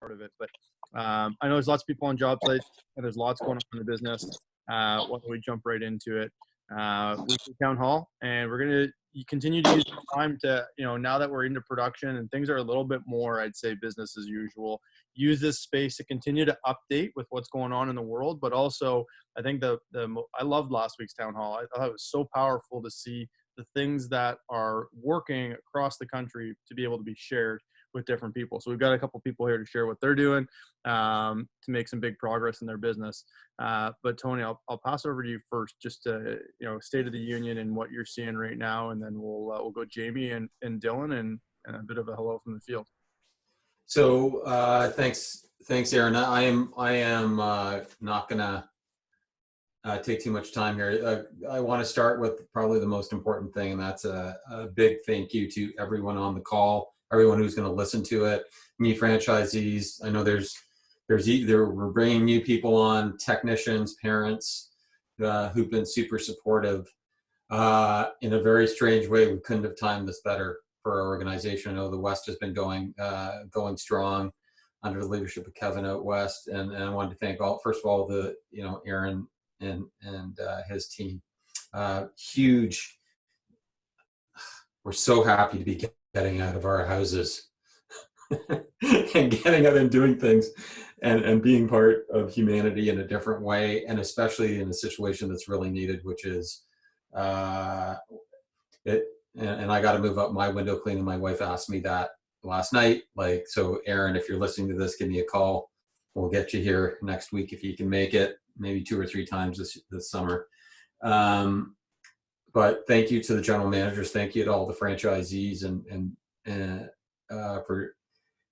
part of it. But I know there's lots of people on job sites and there's lots going on in the business. Why don't we jump right into it? Weekly town hall, and we're gonna continue to use the time to, now that we're into production and things are a little bit more, I'd say, business as usual. Use this space to continue to update with what's going on in the world, but also I think I loved last week's town hall. I thought it was so powerful to see the things that are working across the country to be able to be shared with different people. So we've got a couple people here to share what they're doing to make some big progress in their business. But Tony, I'll pass it over to you first, just to, state of the union and what you're seeing right now, and then we'll go Jamie and Dylan and a bit of a hello from the field. So thanks, Aaron. I am not gonna take too much time here. I want to start with probably the most important thing, and that's a big thank you to everyone on the call, everyone who's going to listen to it, new franchisees. I know we're bringing new people on, technicians, parents who've been super supportive. In a very strange way, we couldn't have timed this better for our organization. I know the West has been going strong under the leadership of Kevin out West, and I wanted to thank first of all, Aaron and his team. Huge. We're so happy to be getting out of our houses and getting out and doing things and being part of humanity in a different way, and especially in a situation that's really needed, which is it. And I got to move up my window cleaning. My wife asked me that last night. So Aaron, if you're listening to this, give me a call. We'll get you here next week if you can make it, maybe 2 or 3 times this summer. But thank you to the general managers. Thank you to all the franchisees and for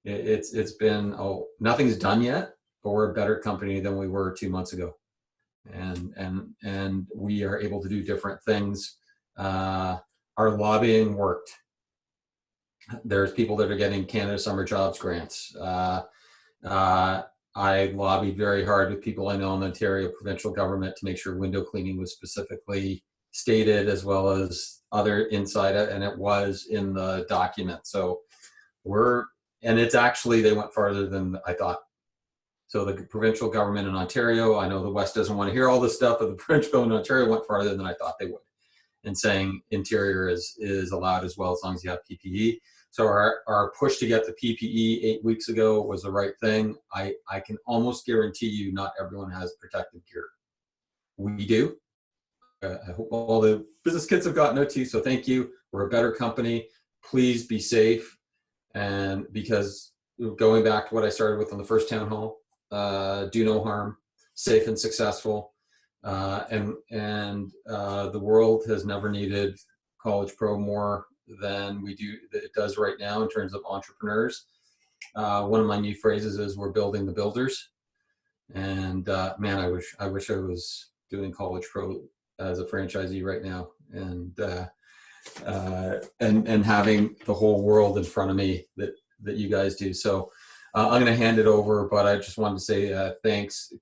it's been, nothing's done yet, but we're a better company than we were 2 months ago. And we are able to do different things. Our lobbying worked. There's people that are getting Canada Summer Jobs grants. I lobbied very hard with people I know in the Ontario provincial government to make sure window cleaning was specifically stated, as well as other inside it, and it was in the document. So and it's actually, they went farther than I thought. So the provincial government in Ontario, I know the West doesn't want to hear all this stuff, but the provincial government in Ontario went farther than I thought they would, and saying interior is allowed as well, as long as you have PPE. So our push to get the PPE 8 weeks ago was the right thing. I can almost guarantee you not everyone has protective gear. We do. I hope all the business kids have gotten it too, so thank you. We're a better company. Please be safe. And because going back to what I started with on the first town hall, do no harm, safe and successful. And the world has never needed College Pro more than it does right now in terms of entrepreneurs. One of my new phrases is, we're building the builders. And man, I wish I was doing College Pro as a franchisee right now, and having the whole world in front of me that you guys do. So I'm going to hand it over, but I just wanted to say thanks.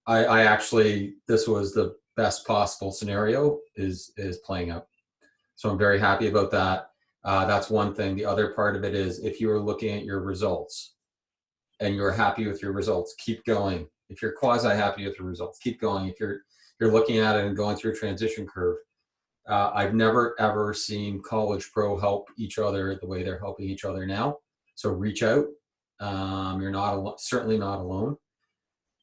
I actually, this was the best possible scenario is playing out. So I'm very happy about that. That's one thing. The other part of it is, if you are looking at your results and you're happy with your results, keep going. If you're quasi happy with your results, keep going. If you're looking at it and going through a transition curve, I've never ever seen College Pro help each other the way they're helping each other now. So reach out. You're certainly not alone.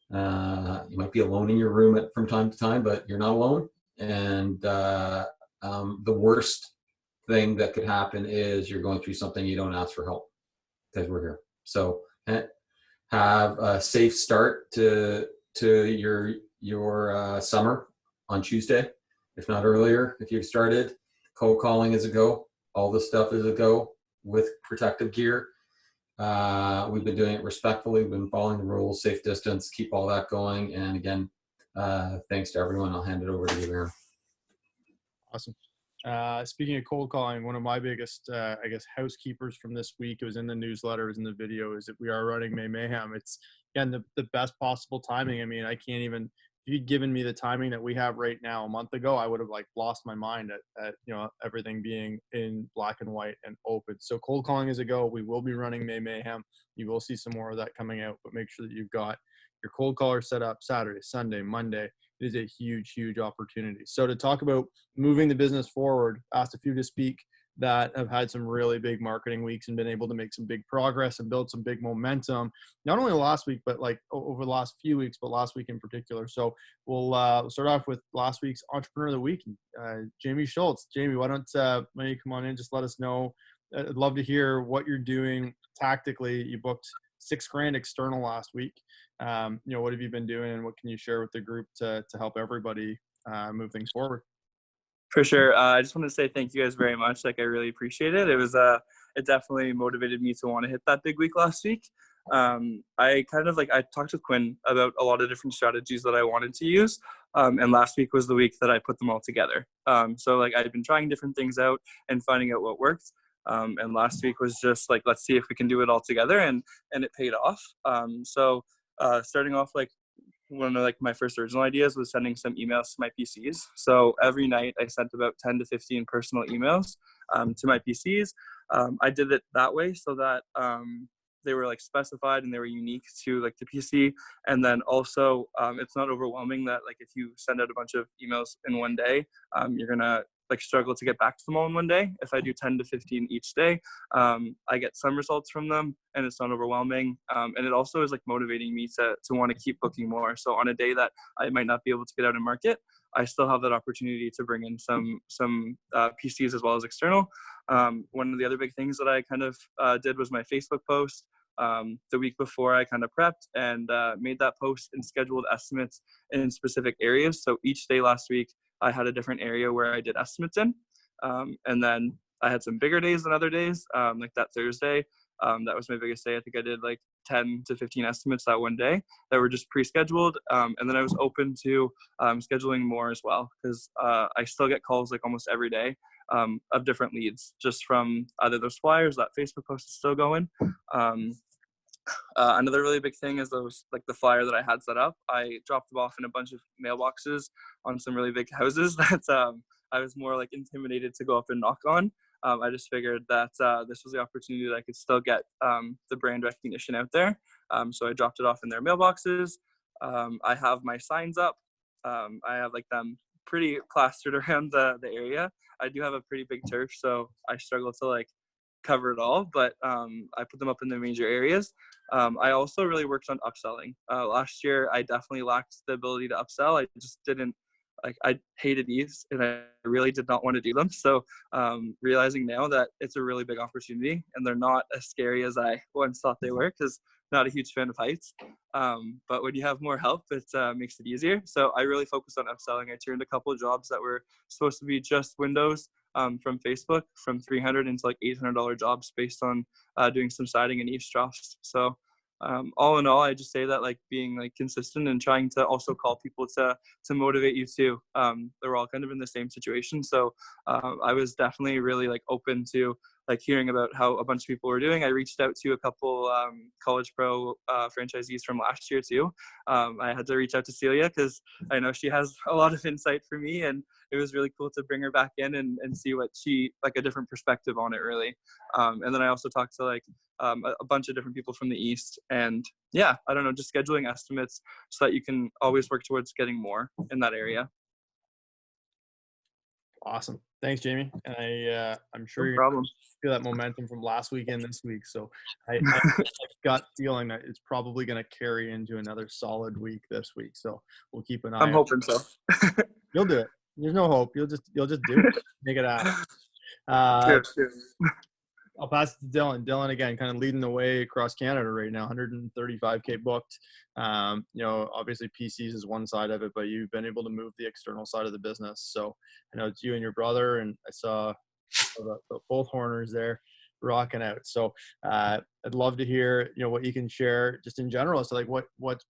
You might be alone in your room from time to time, but you're not alone. And the worst thing that could happen is you're going through something, you don't ask for help, because we're here. So have a safe start to your summer on Tuesday, if not earlier. If you've started, cold calling is a go. All this stuff is a go with protective gear. We've been doing it respectfully. We've been following the rules, safe distance, keep all that going. And again, thanks to everyone. I'll hand it over to you, Aaron. Awesome. Speaking of cold calling, one of my biggest, housekeepers from this week, it was in the newsletter, it was in the video, is that we are running May Mayhem. It's, again, the best possible timing. I mean, I can't even you'd given me the timing that we have right now a month ago, I would have like lost my mind at everything being in black and white and open. So cold calling is a go. We will be running May Mayhem. You will see some more of that coming out, but make sure that you've got your cold caller set up Saturday, Sunday, Monday. It is a huge, huge opportunity. So to talk about moving the business forward, asked a few to speak that have had some really big marketing weeks and been able to make some big progress and build some big momentum, not only last week, but like over the last few weeks, but last week in particular. So we'll start off with last week's Entrepreneur of the Week, Jamie Schultz. Jamie, why don't you come on in, just let us know. I'd love to hear what you're doing tactically. You booked $6,000 external last week. What have you been doing, and what can you share with the group to help everybody move things forward? For sure. I just want to say thank you guys very much. Like, I really appreciate it. It definitely motivated me to want to hit that big week last week. I talked with Quinn about a lot of different strategies that I wanted to use. And last week was the week that I put them all together. So like, I've been trying different things out and finding out what worked. And last week was just like, let's see if we can do it all together, and it paid off. Starting off, like, one of like my first original ideas was sending some emails to my PCs. So every night I sent about 10 to 15 personal emails to my PCs. I did it that way so that they were like specified and they were unique to like the PC. And then also it's not overwhelming that like if you send out a bunch of emails in one day, you're gonna like struggle to get back to them all in one day. If I do 10 to 15 each day, I get some results from them and it's not overwhelming. And it also is like motivating me to want to keep booking more. So on a day that I might not be able to get out and market, I still have that opportunity to bring in some PCs as well as external. One of the other big things that I kind of did was my Facebook post. The week before, I kind of prepped and made that post and scheduled estimates in specific areas. So each day last week, I had a different area where I did estimates in. And then I had some bigger days than other days, like that Thursday. That was my biggest day. I think I did like 10 to 15 estimates that one day that were just pre-scheduled. And then I was open to scheduling more as well, because I still get calls like almost every day of different leads just from either those flyers, that Facebook post is still going. Another really big thing is those, like the flyer that I had set up, I dropped them off in a bunch of mailboxes on some really big houses that I was more like intimidated to go up and knock on. I just figured that this was the opportunity that I could still get the brand recognition out there. So I dropped it off in their mailboxes. I have my signs up. I have like them pretty plastered around the area. I do have a pretty big turf, so I struggle to like cover it all, but I put them up in the major areas. I also really worked on upselling. Last year, I definitely lacked the ability to upsell. I just didn't, like, I hated these and I really did not want to do them. So realizing now that it's a really big opportunity and they're not as scary as I once thought they were, because I'm not a huge fan of heights. But when you have more help, it makes it easier. So I really focused on upselling. I turned a couple of jobs that were supposed to be just windows from Facebook from $300 into like $800 jobs based on doing some siding and eavesdrops. So all in all, I just say that like being like consistent and trying to also call people to motivate you too. They're all kind of in the same situation. So I was definitely really like open to like hearing about how a bunch of people were doing. I reached out to a couple College Pro franchisees from last year too. I had to reach out to Celia because I know she has a lot of insight for me, and it was really cool to bring her back in and see what she, like a different perspective on it really. And then I also talked to like a bunch of different people from the East, and yeah, I don't know, just scheduling estimates so that you can always work towards getting more in that area. Awesome. Thanks, Jamie. And I'm sure No you're problem. feel that momentum from last weekend this week. So I got feeling that it's probably going to carry into another solid week this week. So we'll keep an eye. I'm hoping so. You'll do it. There's no hope. You'll just do it. Make it happen. Cheers. I'll pass it to Dylan. Dylan, again, kind of leading the way across Canada right now, 135K booked. Obviously PCs is one side of it, but you've been able to move the external side of the business. So I know it's you and your brother, and I saw both Horners there rocking out. So I'd love to hear, what you can share just in general. So like what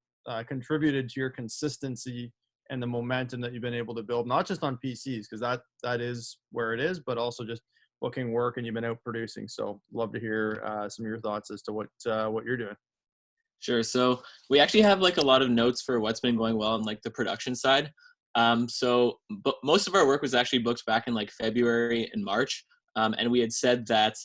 contributed to your consistency and the momentum that you've been able to build, not just on PCs, because that is where it is, but also just booking work, and you've been out producing. So love to hear some of your thoughts as to what you're doing. Sure. So we actually have like a lot of notes for what's been going well on like the production side. But most of our work was actually booked back in like February and March. And we had said that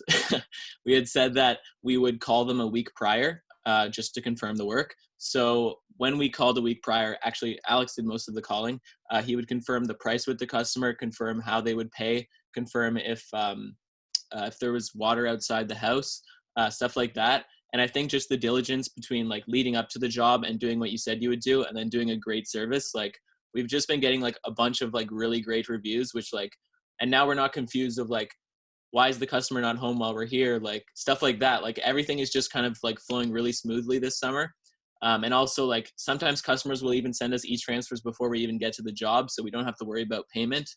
we would call them a week prior, just to confirm the work. So when we called a week prior, actually Alex did most of the calling. He would confirm the price with the customer, confirm how they would pay, confirm if there was water outside the house, stuff like that. And I think just the diligence between like leading up to the job and doing what you said you would do and then doing a great service, like we've just been getting like a bunch of like really great reviews, which like, and now we're not confused of like, why is the customer not home while we're here? Like stuff like that. Like everything is just kind of like flowing really smoothly this summer. And also like sometimes customers will even send us e-transfers before we even get to the job. So we don't have to worry about payment,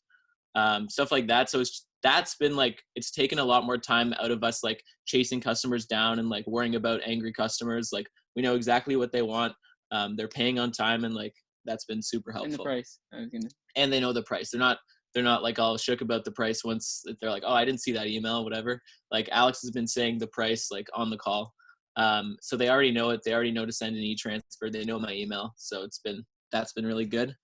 stuff like that. So that's been like, it's taken a lot more time out of us, like chasing customers down and like worrying about angry customers. Like we know exactly what they want. They're paying on time, and like, that's been super helpful. And the price. And they know the price. They're not like all shook about the price once they're like, oh, I didn't see that email, whatever. Like Alex has been saying the price like on the call. So they already know it. They already know to send an e-transfer. They know my email. So that's been really good.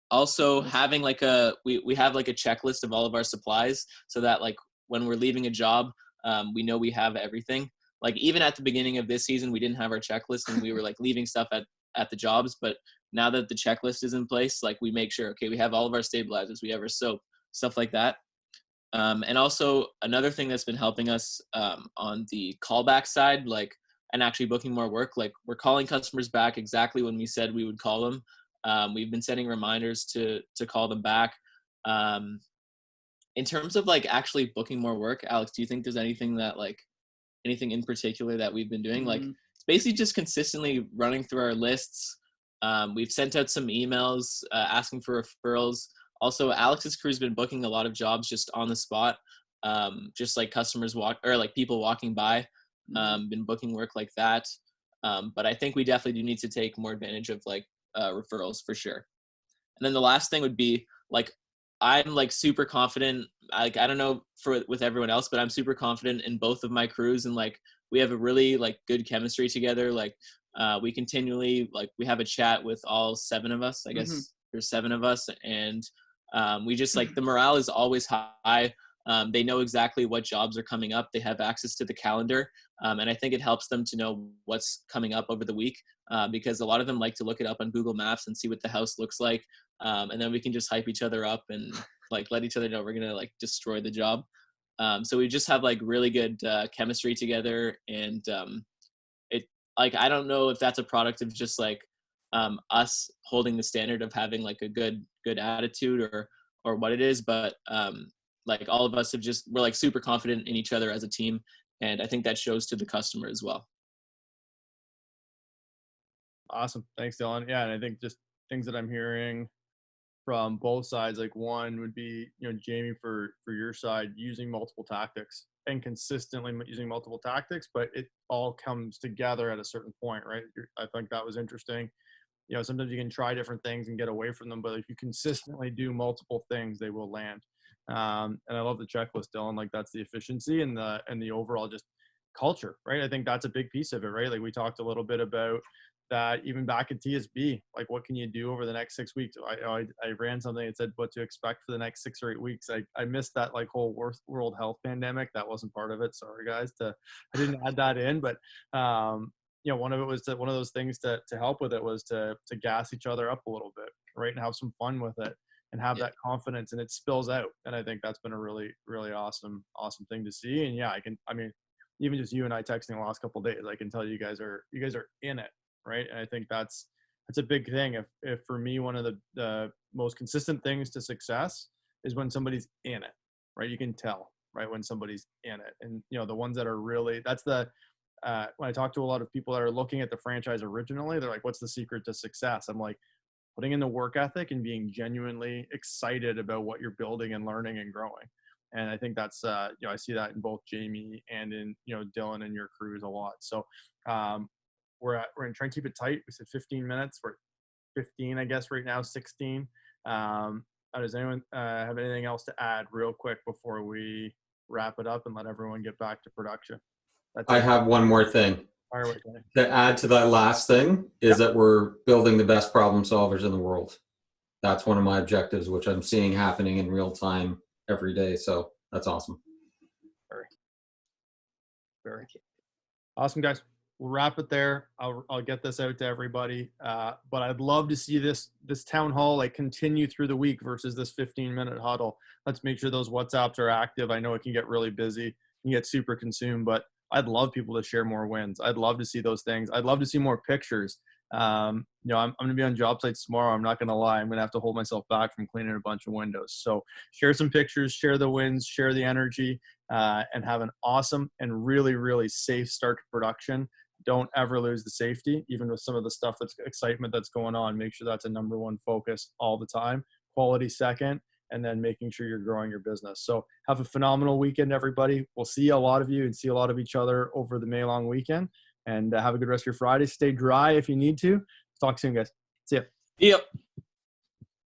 Also having like we have like a checklist of all of our supplies so that like when we're leaving a job, we know we have everything. Like even at the beginning of this season, we didn't have our checklist and we were like leaving stuff at the jobs. But now that the checklist is in place, like we make sure, okay, we have all of our stabilizers, we have our soap, stuff like that. And also another thing that's been helping us on the callback side, like, and actually booking more work, like we're calling customers back exactly when we said we would call them. We've been sending reminders to call them back. In terms of like actually booking more work, Alex, do you think there's anything in particular that we've been doing? Like it's basically just consistently running through our lists. We've sent out some emails asking for referrals. Also, Alex's crew's been booking a lot of jobs just on the spot, just like customers people walking by, been booking work like that. But I think we definitely do need to take more advantage of like referrals for sure. And then the last thing would be like, I'm like super confident. Like, I don't know with everyone else, but I'm super confident in both of my crews, and like we have a really like good chemistry together. Like we continually like we have a chat with all 7 of us. I guess there's 7 of us, and we just like the morale is always high. They know exactly what jobs are coming up. They have access to the calendar, and I think it helps them to know what's coming up over the week, because a lot of them like to look it up on Google Maps and see what the house looks like, and then we can just hype each other up and like let each other know we're gonna like destroy the job. So we just have like really good chemistry together, and it like I don't know if that's a product of just like us holding the standard of having like a good attitude or what it is, but like all of us we're like super confident in each other as a team, and I think that shows to the customer as well. Awesome. Thanks, Dylan. Yeah, and I think just things that I'm hearing from both sides, like one would be, Jamie, for your side, using multiple tactics and consistently using multiple tactics, but it all comes together at a certain point, right? I think that was interesting. Sometimes you can try different things and get away from them, but if you consistently do multiple things, they will land. And I love the checklist, Dylan. Like that's the efficiency and the overall just culture, right? I think that's a big piece of it, right? Like we talked a little bit about that even back at TSB, like what can you do over the next 6 weeks? I ran something that said what to expect for the next 6 or 8 weeks. I missed that like whole world health pandemic. That wasn't part of it. Sorry guys, I didn't add that in, but one of it was one of those things to help with it was to gas each other up a little bit, right? And have some fun with it and have that confidence, and it spills out. And I think that's been a really, really awesome thing to see. And yeah, even just you and I texting the last couple of days, I can tell you guys are in it. Right. And I think that's a big thing. If for me, one of the most consistent things to success is when somebody's in it, right? You can tell, right, when somebody's in it. And, the ones that are really, that's when I talk to a lot of people that are looking at the franchise originally, they're like, what's the secret to success? I'm like, putting in the work ethic and being genuinely excited about what you're building and learning and growing. And I think that's, I see that in both Jamie and in, Dylan and your crews a lot. So, we're going to try and keep it tight. We said 15 minutes. We're 15, I guess, right now, 16. Does anyone have anything else to add real quick before we wrap it up and let everyone get back to production? I have one more thing. Fire away, Tony. To add to that last thing is that we're building the best problem solvers in the world. That's one of my objectives, which I'm seeing happening in real time every day. So that's awesome. Very awesome, guys. We'll wrap it there. I'll get this out to everybody. But I'd love to see this town hall like continue through the week versus this 15-minute huddle. Let's make sure those WhatsApps are active. I know it can get really busy, you get super consumed, but I'd love people to share more wins. I'd love to see those things. I'd love to see more pictures. I'm going to be on job sites tomorrow. I'm not going to lie. I'm going to have to hold myself back from cleaning a bunch of windows. So share some pictures, share the wins, share the energy, and have an awesome and really, really safe start to production. Don't ever lose the safety, even with some of the stuff that's excitement that's going on. Make sure that's a number one focus all the time. Quality second, and then making sure you're growing your business. So have a phenomenal weekend, everybody. We'll see a lot of you and see a lot of each other over the May long weekend. And have a good rest of your Friday. Stay dry if you need to. Talk soon, guys. See ya. Yep.